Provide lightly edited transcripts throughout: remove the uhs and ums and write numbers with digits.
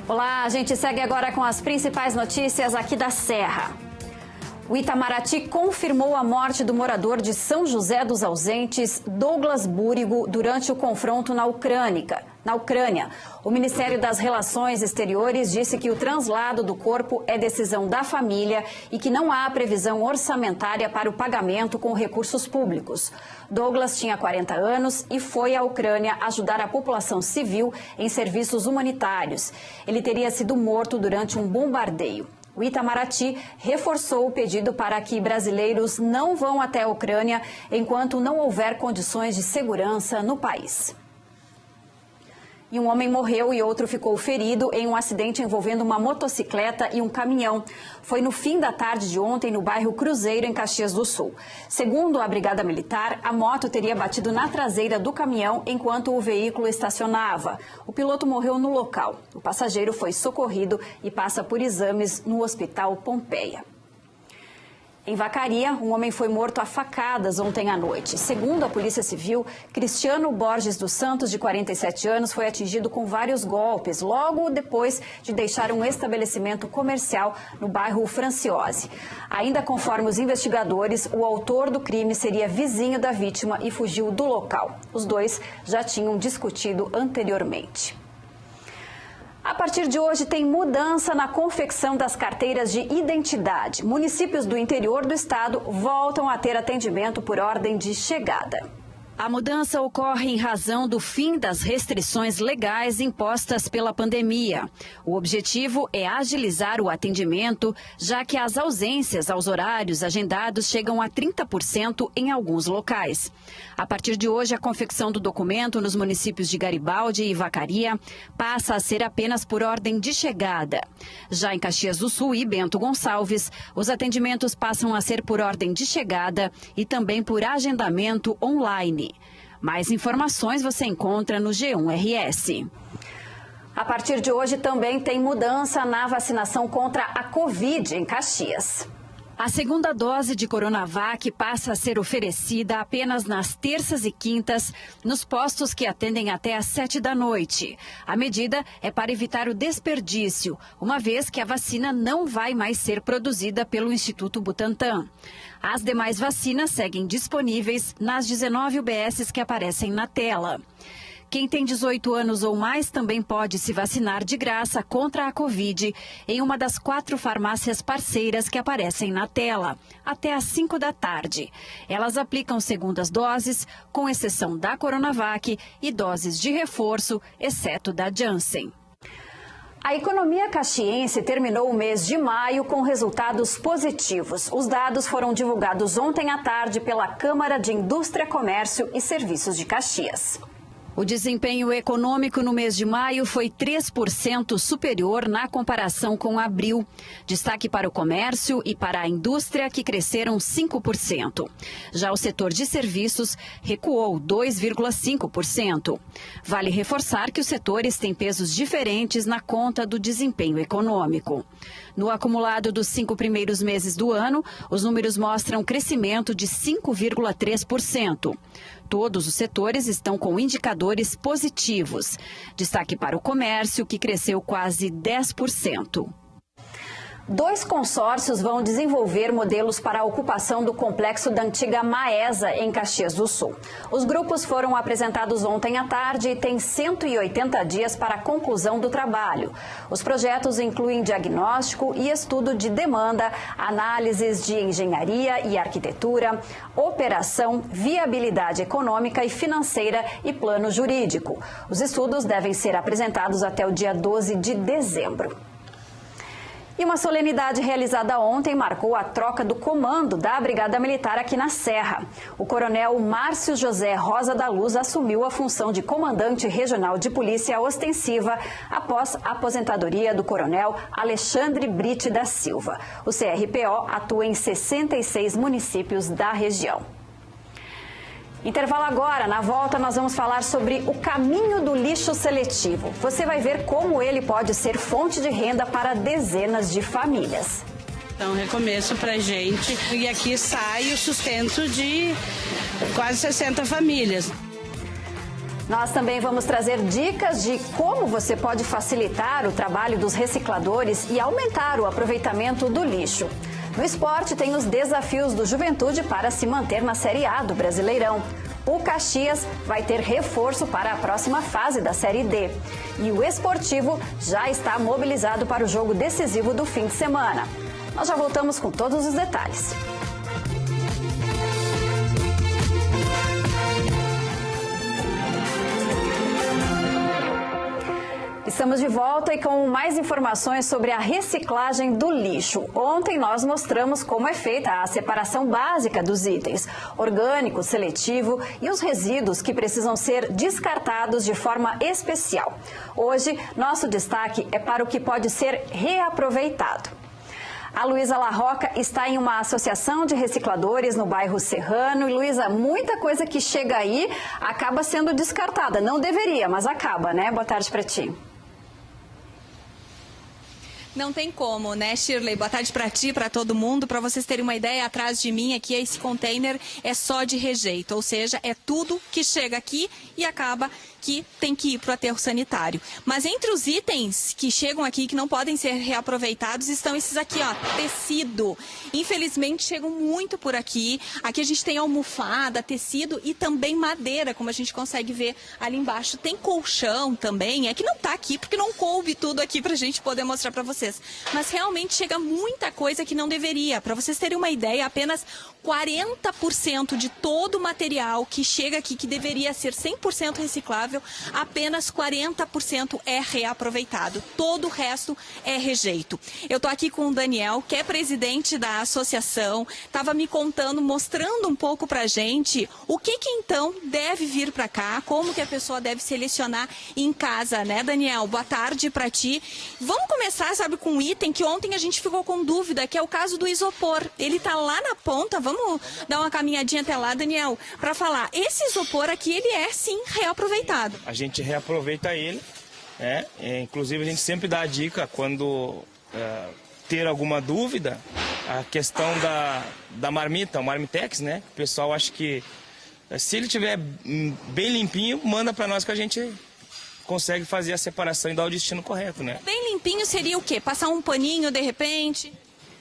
Olá, a gente segue agora com as principais notícias aqui da Serra. O Itamaraty confirmou a morte do morador de São José dos Ausentes, Douglas Búrigo, durante o confronto na Ucrânia. O Ministério das Relações Exteriores disse que o translado do corpo é decisão da família e que não há previsão orçamentária para o pagamento com recursos públicos. Douglas tinha 40 anos e foi à Ucrânia ajudar a população civil em serviços humanitários. Ele teria sido morto durante um bombardeio. O Itamaraty reforçou o pedido para que brasileiros não vão até a Ucrânia enquanto não houver condições de segurança no país. E um homem morreu e outro ficou ferido em um acidente envolvendo uma motocicleta e um caminhão. Foi no fim da tarde de ontem no bairro Cruzeiro, em Caxias do Sul. Segundo a Brigada Militar, a moto teria batido na traseira do caminhão enquanto o veículo estacionava. O piloto morreu no local. O passageiro foi socorrido e passa por exames no Hospital Pompeia. Em Vacaria, um homem foi morto a facadas ontem à noite. Segundo a Polícia Civil, Cristiano Borges dos Santos, de 47 anos, foi atingido com vários golpes, logo depois de deixar um estabelecimento comercial no bairro Franciose. Ainda conforme os investigadores, o autor do crime seria vizinho da vítima e fugiu do local. Os dois já tinham discutido anteriormente. A partir de hoje tem mudança na confecção das carteiras de identidade. Municípios do interior do estado voltam a ter atendimento por ordem de chegada. A mudança ocorre em razão do fim das restrições legais impostas pela pandemia. O objetivo é agilizar o atendimento, já que as ausências aos horários agendados chegam a 30% em alguns locais. A partir de hoje, a confecção do documento nos municípios de Garibaldi e Vacaria passa a ser apenas por ordem de chegada. Já em Caxias do Sul e Bento Gonçalves, os atendimentos passam a ser por ordem de chegada e também por agendamento online. Mais informações você encontra no G1 RS. A partir de hoje também tem mudança na vacinação contra a Covid em Caxias. A segunda dose de Coronavac passa a ser oferecida apenas nas terças e quintas, nos postos que atendem até às 7 da noite. A medida é para evitar o desperdício, uma vez que a vacina não vai mais ser produzida pelo Instituto Butantan. As demais vacinas seguem disponíveis nas 19 UBSs que aparecem na tela. Quem tem 18 anos ou mais também pode se vacinar de graça contra a Covid em uma das 4 farmácias parceiras que aparecem na tela, até às 5 da tarde. Elas aplicam segundas doses, com exceção da Coronavac, e doses de reforço, exceto da Janssen. A economia caxiense terminou o mês de maio com resultados positivos. Os dados foram divulgados ontem à tarde pela Câmara de Indústria, Comércio e Serviços de Caxias. O desempenho econômico no mês de maio foi 3% superior na comparação com abril. Destaque para o comércio e para a indústria, que cresceram 5%. Já o setor de serviços recuou 2,5%. Vale reforçar que os setores têm pesos diferentes na conta do desempenho econômico. No acumulado dos 5 primeiros meses do ano, os números mostram crescimento de 5,3%. Todos os setores estão com indicadores positivos. Destaque para o comércio, que cresceu quase 10%. 2 consórcios vão desenvolver modelos para a ocupação do complexo da antiga Maesa, em Caxias do Sul. Os grupos foram apresentados ontem à tarde e têm 180 dias para a conclusão do trabalho. Os projetos incluem diagnóstico e estudo de demanda, análises de engenharia e arquitetura, operação, viabilidade econômica e financeira e plano jurídico. Os estudos devem ser apresentados até o dia 12 de dezembro. E uma solenidade realizada ontem marcou a troca do comando da Brigada Militar aqui na Serra. O coronel Márcio José Rosa da Luz assumiu a função de comandante regional de polícia ostensiva após a aposentadoria do coronel Alexandre Brite da Silva. O CRPO atua em 66 municípios da região. Intervalo agora. Na volta nós vamos falar sobre o caminho do lixo seletivo. Você vai ver como ele pode ser fonte de renda para dezenas de famílias. Então, recomeço pra gente. E aqui sai o sustento de quase 60 famílias. Nós também vamos trazer dicas de como você pode facilitar o trabalho dos recicladores e aumentar o aproveitamento do lixo. No esporte, tem os desafios do Juventude para se manter na Série A do Brasileirão. O Caxias vai ter reforço para a próxima fase da Série D. E o Esportivo já está mobilizado para o jogo decisivo do fim de semana. Nós já voltamos com todos os detalhes. Estamos de volta e com mais informações sobre a reciclagem do lixo. Ontem nós mostramos como é feita a separação básica dos itens, orgânico, seletivo e os resíduos que precisam ser descartados de forma especial. Hoje, nosso destaque é para o que pode ser reaproveitado. A Luísa Larroca está em uma associação de recicladores no bairro Serrano. E, Luísa, muita coisa que chega aí acaba sendo descartada. Não deveria, mas acaba, né? Boa tarde para ti. Não tem como, né, Shirley? Boa tarde para ti, para todo mundo. Para vocês terem uma ideia, atrás de mim aqui esse container é só de rejeito, ou seja, é tudo que chega aqui e acaba que tem que ir para o aterro sanitário. Mas entre os itens que chegam aqui que não podem ser reaproveitados estão esses aqui, ó, tecido. Infelizmente chegam muito por aqui. Aqui a gente tem almofada, tecido e também madeira, como a gente consegue ver ali embaixo. Tem colchão também, é que não tá aqui porque não coube tudo aqui pra gente poder mostrar para vocês. Mas realmente chega muita coisa que não deveria. Para vocês terem uma ideia, apenas 40% de todo o material que chega aqui, que deveria ser 100% reciclável, apenas 40% é reaproveitado. Todo o resto é rejeito. Eu tô aqui com o Daniel, que é presidente da associação, estava me contando, mostrando um pouco pra gente o que então deve vir para cá, como que a pessoa deve selecionar em casa, né, Daniel? Boa tarde para ti. Vamos começar, sabe, com um item que ontem a gente ficou com dúvida, que é o caso do isopor. Ele tá lá na ponta, vamos dar uma caminhadinha até lá, Daniel, para falar. Esse isopor aqui, ele é sim reaproveitado. A gente reaproveita ele, né? Inclusive a gente sempre dá a dica quando ter alguma dúvida, a questão da marmita, o Marmitex, né? O pessoal acha que se ele tiver bem limpinho, manda para nós que a gente consegue fazer a separação e dar o destino correto, né? Bem limpinho seria o quê? Passar um paninho de repente?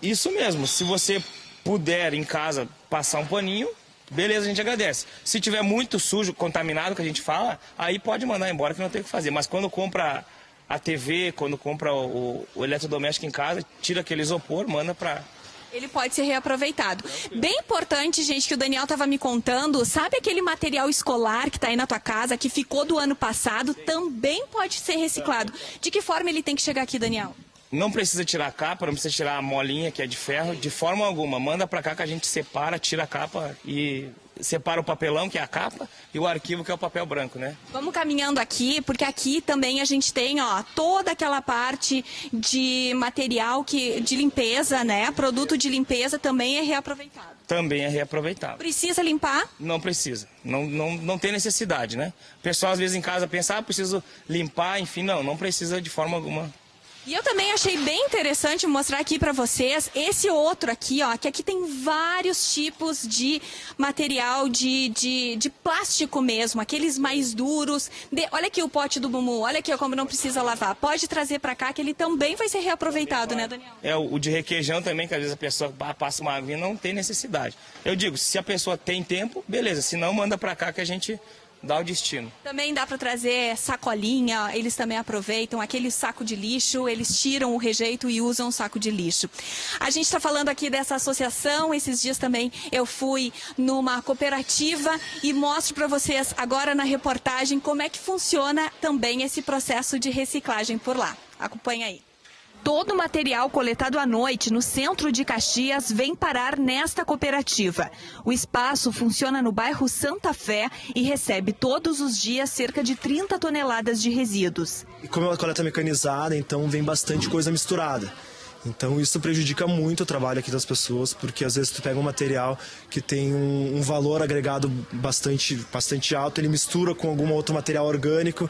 Isso mesmo, se você puder em casa passar um paninho, beleza, a gente agradece. Se tiver muito sujo, contaminado, que a gente fala, aí pode mandar embora que não tem o que fazer. Mas quando compra a TV, quando compra o eletrodoméstico em casa, tira aquele isopor, manda para... Ele pode ser reaproveitado. Bem importante, gente, que o Daniel estava me contando, sabe aquele material escolar que está aí na tua casa, que ficou do ano passado, também pode ser reciclado. De que forma ele tem que chegar aqui, Daniel? Não precisa tirar a capa, não precisa tirar a molinha que é de ferro, de forma alguma. Manda para cá que a gente separa, tira a capa e separa o papelão, que é a capa, e o arquivo, que é o papel branco, né? Vamos caminhando aqui, porque aqui também a gente tem, ó, toda aquela parte de material de limpeza, né? Produto de limpeza também é reaproveitado. Também é reaproveitado. Precisa limpar? Não precisa. Não tem necessidade, né? O pessoal às vezes em casa pensa, preciso limpar, enfim, não precisa de forma alguma. E eu também achei bem interessante mostrar aqui para vocês esse outro aqui, ó, que aqui tem vários tipos de material de plástico mesmo, aqueles mais duros. Olha aqui o pote do Mumu, olha aqui ó, como não precisa lavar. Pode trazer para cá que ele também vai ser reaproveitado, né, Daniel? É, o de requeijão também, que às vezes a pessoa passa uma aguinha, não tem necessidade. Eu digo, se a pessoa tem tempo, beleza, se não, manda para cá que a gente dá o destino. Também dá para trazer sacolinha, eles também aproveitam aquele saco de lixo, eles tiram o rejeito e usam o saco de lixo. A gente está falando aqui dessa associação, esses dias também eu fui numa cooperativa e mostro para vocês agora na reportagem como é que funciona também esse processo de reciclagem por lá. Acompanha aí. Todo o material coletado à noite no centro de Caxias vem parar nesta cooperativa. O espaço funciona no bairro Santa Fé e recebe todos os dias cerca de 30 toneladas de resíduos. Como é uma coleta mecanizada, então vem bastante coisa misturada. Então isso prejudica muito o trabalho aqui das pessoas, porque às vezes tu pega um material que tem um valor agregado bastante alto, ele mistura com algum outro material orgânico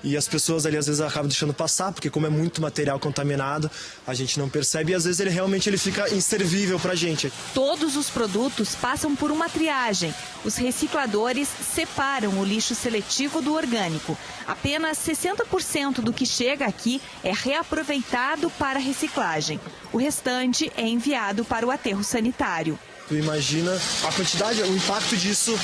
e as pessoas ali às vezes acabam deixando passar, porque como é muito material contaminado, a gente não percebe e às vezes ele realmente fica inservível pra gente. Todos os produtos passam por uma triagem. Os recicladores separam o lixo seletivo do orgânico. Apenas 60% do que chega aqui é reaproveitado para reciclagem. O restante é enviado para o aterro sanitário. Tu imagina a quantidade, o impacto disso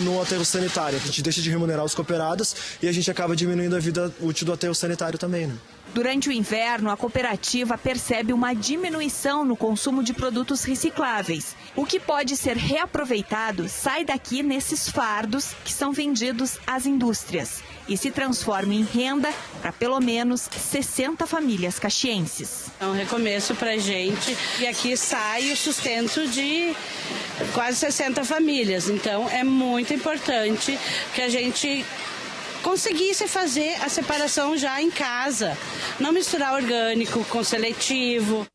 no aterro sanitário. A gente deixa de remunerar os cooperados e a gente acaba diminuindo a vida útil do aterro sanitário também, né? Durante o inverno, a cooperativa percebe uma diminuição no consumo de produtos recicláveis. O que pode ser reaproveitado sai daqui nesses fardos que são vendidos às indústrias e se transforma em renda para pelo menos 60 famílias caxienses. É um recomeço para a gente e aqui sai o sustento de quase 60 famílias. Então é muito importante que a gente conseguisse fazer a separação já em casa, não misturar orgânico com seletivo.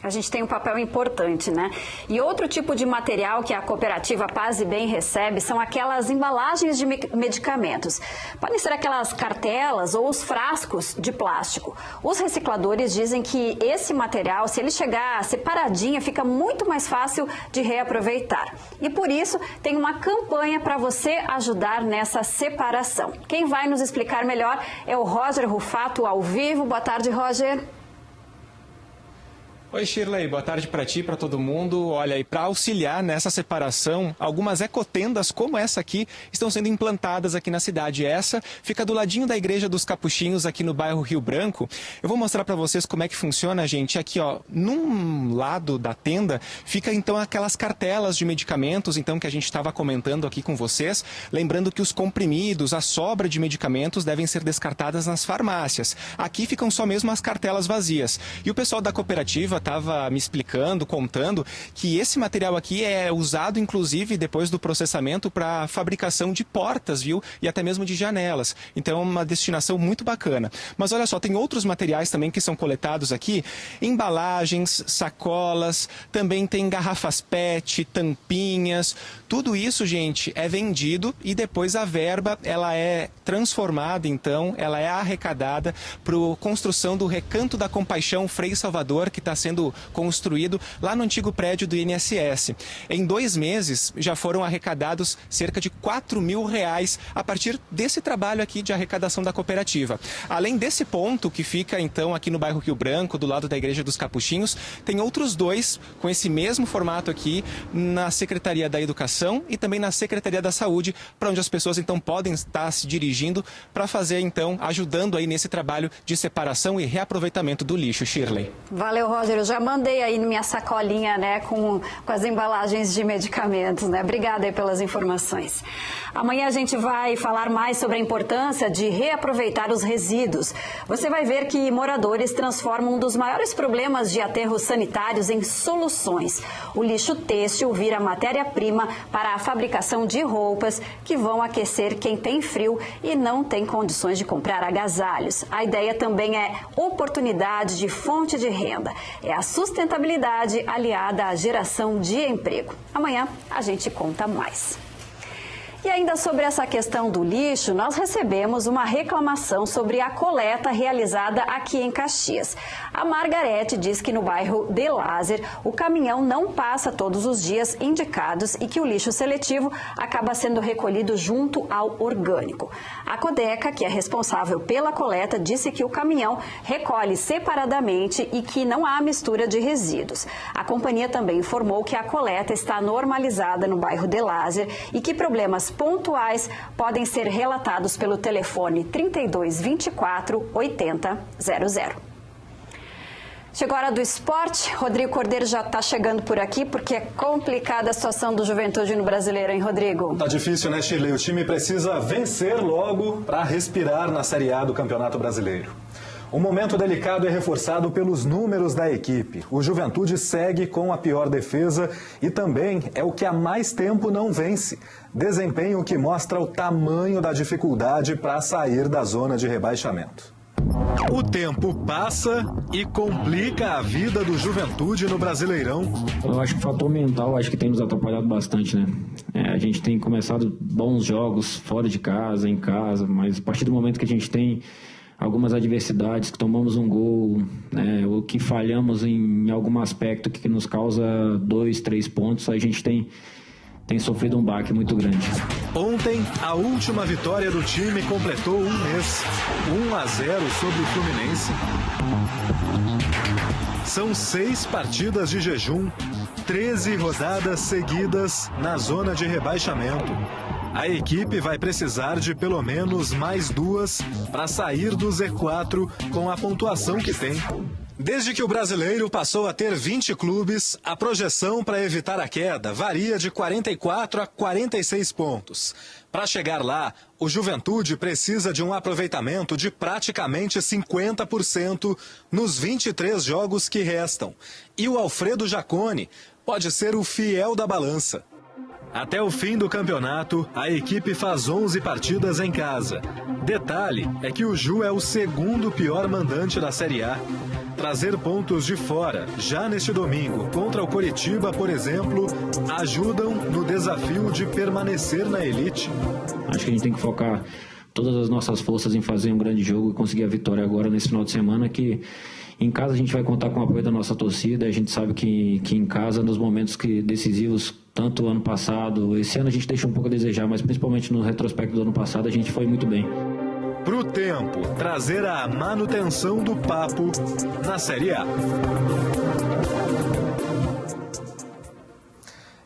A gente tem um papel importante, né? E outro tipo de material que a cooperativa Paz e Bem recebe são aquelas embalagens de medicamentos. Podem ser aquelas cartelas ou os frascos de plástico. Os recicladores dizem que esse material, se ele chegar separadinho, fica muito mais fácil de reaproveitar. E por isso tem uma campanha para você ajudar nessa separação. Quem vai nos explicar melhor é o Roger Rufato, ao vivo. Boa tarde, Roger. Oi, Shirley, boa tarde para ti e para todo mundo. Olha, e para auxiliar nessa separação, algumas ecotendas como essa aqui estão sendo implantadas aqui na cidade. Essa fica do ladinho da Igreja dos Capuchinhos, aqui no bairro Rio Branco. Eu vou mostrar para vocês como é que funciona, gente. Aqui, ó, num lado da tenda, fica então aquelas cartelas de medicamentos, então, que a gente estava comentando aqui com vocês. Lembrando que os comprimidos, a sobra de medicamentos devem ser descartadas nas farmácias. Aqui ficam só mesmo as cartelas vazias. E o pessoal da cooperativa estava me explicando, contando, que esse material aqui é usado, inclusive, depois do processamento para fabricação de portas, viu? E até mesmo de janelas. Então, é uma destinação muito bacana. Mas olha só, tem outros materiais também que são coletados aqui. Embalagens, sacolas, também tem garrafas PET, tampinhas. Tudo isso, gente, é vendido e depois a verba, ela é transformada, então, ela é arrecadada para a construção do Recanto da Compaixão Frei Salvador, que está sendo construído lá no antigo prédio do INSS. Em 2 meses, já foram arrecadados cerca de R$4 mil a partir desse trabalho aqui de arrecadação da cooperativa. Além desse ponto, que fica então aqui no bairro Rio Branco, do lado da Igreja dos Capuchinhos, tem outros 2 com esse mesmo formato aqui na Secretaria da Educação e também na Secretaria da Saúde, para onde as pessoas então podem estar se dirigindo para fazer então, ajudando aí nesse trabalho de separação e reaproveitamento do lixo. Shirley. Valeu, Roger. Eu já mandei aí minha sacolinha, né, com as embalagens de medicamentos, né? Obrigada aí pelas informações. Amanhã a gente vai falar mais sobre a importância de reaproveitar os resíduos. Você vai ver que moradores transformam um dos maiores problemas de aterros sanitários em soluções. O lixo têxtil vira matéria-prima para a fabricação de roupas que vão aquecer quem tem frio e não tem condições de comprar agasalhos. A ideia também é oportunidade de fonte de renda. É a sustentabilidade aliada à geração de emprego. Amanhã a gente conta mais. E ainda sobre essa questão do lixo, nós recebemos uma reclamação sobre a coleta realizada aqui em Caxias. A Margarete diz que no bairro de Lázer, o caminhão não passa todos os dias indicados e que o lixo seletivo acaba sendo recolhido junto ao orgânico. A Codeca, que é responsável pela coleta, disse que o caminhão recolhe separadamente e que não há mistura de resíduos. A companhia também informou que a coleta está normalizada no bairro de Lázer e que problemas pontuais podem ser relatados pelo telefone 32 24 80 00. Chegou a hora do esporte. Rodrigo Cordeiro já está chegando por aqui porque é complicada a situação do Juventude no Brasileiro, hein, Rodrigo? Tá difícil, né, Shirley? O time precisa vencer logo para respirar na Série A do Campeonato Brasileiro. O momento delicado é reforçado pelos números da equipe. O Juventude segue com a pior defesa e também é o que há mais tempo não vence. Desempenho que mostra o tamanho da dificuldade para sair da zona de rebaixamento. O tempo passa e complica a vida do Juventude no Brasileirão. Eu acho que o fator mental acho que tem nos atrapalhado bastante, né? A gente tem começado bons jogos fora de casa, em casa, mas a partir do momento que a gente tem algumas adversidades, que tomamos um gol, né, ou que falhamos em algum aspecto que nos causa 2, 3 pontos, a gente tem sofrido um baque muito grande. Ontem, a última vitória do time completou um mês. 1-0 sobre o Fluminense. São 6 partidas de jejum, 13 rodadas seguidas na zona de rebaixamento. A equipe vai precisar de pelo menos mais 2 para sair do Z4 com a pontuação que tem. Desde que o brasileiro passou a ter 20 clubes, a projeção para evitar a queda varia de 44 a 46 pontos. Para chegar lá, o Juventude precisa de um aproveitamento de praticamente 50% nos 23 jogos que restam. E o Alfredo Jaconi pode ser o fiel da balança. Até o fim do campeonato, a equipe faz 11 partidas em casa. Detalhe é que o Ju é o segundo pior mandante da Série A. Trazer pontos de fora, já neste domingo, contra o Coritiba, por exemplo, ajudam no desafio de permanecer na elite. Acho que a gente tem que focar todas as nossas forças em fazer um grande jogo e conseguir a vitória agora nesse final de semana, que em casa a gente vai contar com o apoio da nossa torcida. A gente sabe que em casa, nos momentos decisivos, tanto ano passado, esse ano a gente deixa um pouco a desejar, mas principalmente no retrospecto do ano passado a gente foi muito bem. Pro tempo, trazer a manutenção do papo na Série A.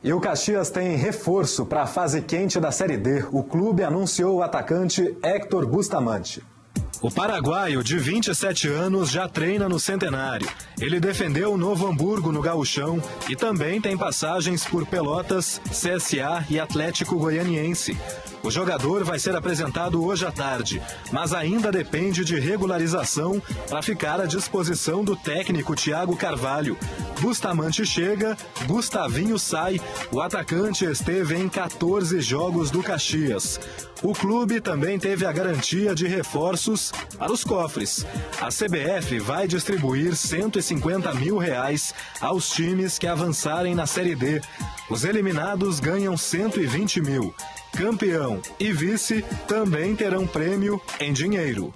E o Caxias tem reforço para a fase quente da Série D. O clube anunciou o atacante Héctor Bustamante. O paraguaio, de 27 anos, já treina no Centenário. Ele defendeu o Novo Hamburgo no Gauchão e também tem passagens por Pelotas, CSA e Atlético Goianiense. O jogador vai ser apresentado hoje à tarde, mas ainda depende de regularização para ficar à disposição do técnico Thiago Carvalho. Bustamante chega, Gustavinho sai. O atacante esteve em 14 jogos do Caxias. O clube também teve a garantia de reforços para os cofres. A CBF vai distribuir R$150 mil aos times que avançarem na Série D. Os eliminados ganham 120 mil. Campeão e vice também terão prêmio em dinheiro.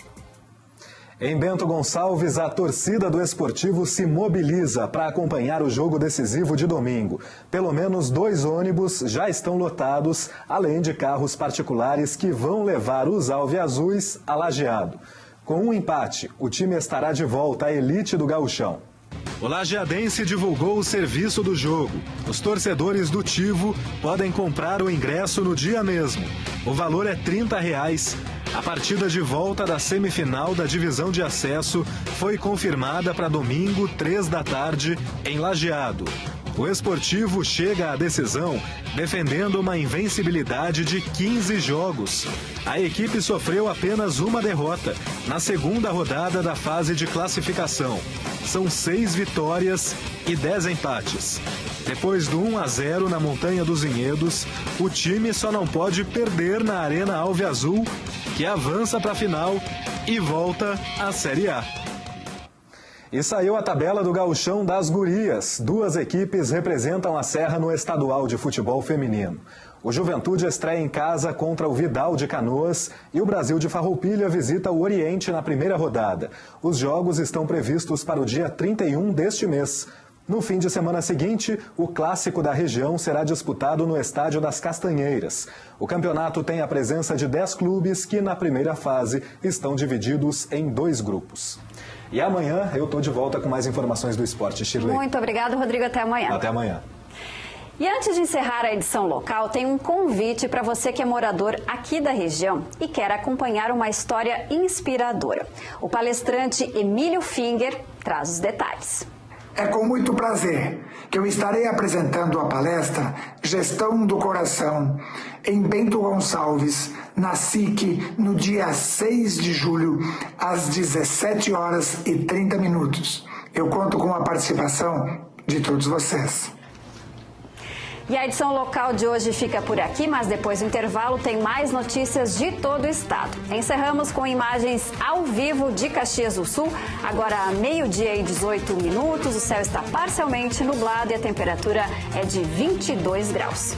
Em Bento Gonçalves, a torcida do Esportivo se mobiliza para acompanhar o jogo decisivo de domingo. Pelo menos 2 ônibus já estão lotados, além de carros particulares que vão levar os alviazuis a Lajeado. Com um empate, o time estará de volta à elite do gauchão. O lajeadense divulgou o serviço do jogo. Os torcedores do Tivo podem comprar o ingresso no dia mesmo. O valor é R$30. A partida de volta da semifinal da divisão de acesso foi confirmada para domingo, 3 da tarde, em Lajeado. O Esportivo chega à decisão defendendo uma invencibilidade de 15 jogos. A equipe sofreu apenas uma derrota na segunda rodada da fase de classificação. São 6 vitórias e 10 empates. Depois do 1-0 na Montanha dos Vinhedos, o time só não pode perder na Arena Alviazul, que avança para a final e volta à Série A. E saiu a tabela do Gauchão das Gurias. 2 equipes representam a Serra no estadual de futebol feminino. O Juventude estreia em casa contra o Vidal de Canoas e o Brasil de Farroupilha visita o Oriente na primeira rodada. Os jogos estão previstos para o dia 31 deste mês. No fim de semana seguinte, o clássico da região será disputado no Estádio das Castanheiras. O campeonato tem a presença de 10 clubes que, na primeira fase, estão divididos em 2 grupos. E amanhã eu estou de volta com mais informações do esporte, Shirley. Muito obrigado, Rodrigo. Até amanhã. Até amanhã. E antes de encerrar a edição local, tem um convite para você que é morador aqui da região e quer acompanhar uma história inspiradora. O palestrante Emílio Finger traz os detalhes. É com muito prazer que eu estarei apresentando a palestra Gestão do Coração em Bento Gonçalves, na SIC, no dia 6 de julho, às 17h30. Eu conto com a participação de todos vocês. E a edição local de hoje fica por aqui, mas depois do intervalo tem mais notícias de todo o estado. Encerramos com imagens ao vivo de Caxias do Sul. Agora, 12h18, o céu está parcialmente nublado e a temperatura é de 22 graus.